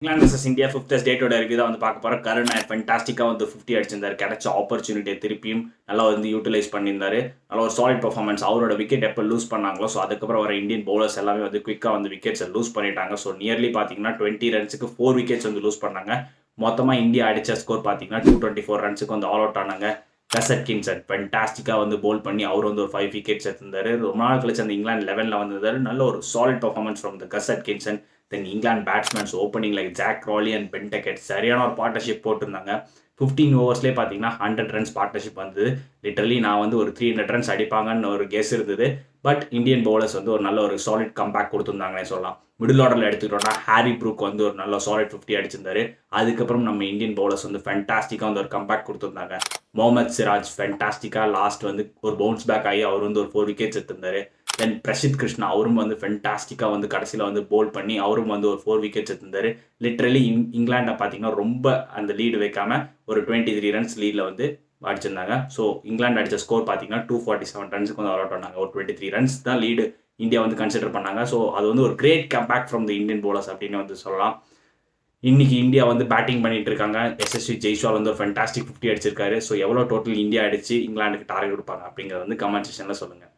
England vs India 5th டேட்டோட review தான் வந்து பார்க்க போகிறோம். கருண் ஃபென்டாஸ்டிக்காக வந்து 50 அடிச்சிருந்தாரு. கிடைச்ச ஆப்பர்ச்சுனிட்டியை திருப்பியும் நல்லா வந்து யூட்டிலைஸ் பண்ணியிருந்தாரு. நல்ல ஒரு சாலிட் பர்ஃபார்மன்ஸ். அவரோட விக்கெட் எப்போ லூஸ் பண்ணாங்களோ ஸோ அதுக்கப்புறம் வர இந்தியன் பவுலர்ஸ் எல்லாமே வந்து குயிக்காக வந்து விக்கெட்ஸை லூஸ் பண்ணிட்டாங்க. ஸோ நியர்லி பார்த்தீங்கன்னா 20 ரன்ஸுக்கு 4 விக்கெட்ஸ் வந்து லூஸ் பண்ணாங்க. மொத்தமாக இந்தியா அடித்த ஸ்கோர் பார்த்தீங்கன்னா 224 ரன்ஸுக்கு வந்து ஆல் அவுட் ஆனாங்க. கசட் கின்சன் ஃபென்டாஸ்டிக்காக வந்து போல் பண்ணி அவர் வந்து ஒரு 5 விக்கெட்ஸ் எடுத்திருந்தாரு. ரொம்ப நாள் கழிச்சு அந்த இங்கிலாந்து 11ல் வந்திருந்தாரு. நல்ல ஒரு solid performance from the Gus Atkinson. Then England batsmen opening like Zak Crawley and Ben Duckett சரியான ஒரு பார்ட்னர்ஷிப் போட்டிருந்தாங்க. 15 ஓவர்ஸ்லேயே பார்த்தீங்கன்னா 100 ரன்ஸ் பார்ட்னர்ஷிப் வந்தது. லிட்டரலி நான் வந்து ஒரு 300 ரன்ஸ் அடிப்பாங்கன்னு ஒரு கெஸ் இருந்தது. பட் இந்தியன் பவுலர்ஸ் வந்து ஒரு நல்ல ஒரு சாலிட் கம்பேக் கொடுத்துருந்தாங்கன்னே சொல்லலாம். மிடில் ஆர்டரில் எடுத்துக்கிட்டோம்னா ஹாரி ப்ரூக் வந்து ஒரு நல்ல சாலிட் 50 அடிச்சிருந்தாரு. அதுக்கப்புறம் நம்ம இந்தியன் பவுலர்ஸ் வந்து ஃபென்டாஸ்டிக்காக வந்து ஒரு கம்பேக் கொடுத்துருந்தாங்க. முகமது சிராஜ் ஃபென்டாஸ்டிக்காக லாஸ்ட் வந்து ஒரு பவுன்ஸ் பேக் ஆகி அவர் வந்து ஒரு 4 விக்கெட்ஸ் எடுத்திருந்தாரு. தென் பிரசித் கிருஷ்ணா அவரும் வந்து ஃபென்டாஸ்டிக்காக வந்து கடைசியில் வந்து போல் பண்ணி அவரும் வந்து ஒரு 4 விக்கெட்ஸ் எடுத்திருந்தாரு. லிட்ரலி இங்கிலாண்டை பார்த்தீங்கன்னா ரொம்ப அந்த லீடு வைக்காம ஒரு 23 ரன்ஸ் லீடில் வந்து அடிச்சிருந்தாங்க. ஸோ இங்கிலாந்து அடித்த ஸ்கோர் பார்த்தீங்கன்னா 247 ரன்ஸுக்கு வந்து ஆல் அவுட் ஆனாங்க. ஒரு 23 ரன்ஸ் தான் லீடு இந்தியா வந்து கன்சிடர் பண்ணாங்க. ஸோ அது வந்து ஒரு great comeback from the Indian bowlers அப்படின்னு வந்து சொல்லலாம். இன்னைக்கு இந்தியா வந்து பேட்டிங் பண்ணிட்டு இருக்காங்க. எஸ்எஸ்வி ஜெய்ஸ்வால் வந்து ஒரு ஃபென்டாஸ்டிக் 50 அடிச்சிருக்காரு. ஸோ எவ்வளோ டோட்டல் இந்தியா அடிச்சு இங்கிலாந்துக்கு டார்கெட் கொடுப்பாங்க அப்படிங்கிறத வந்து கமெண்ட் செக்ஷனில் சொல்லுங்கள்.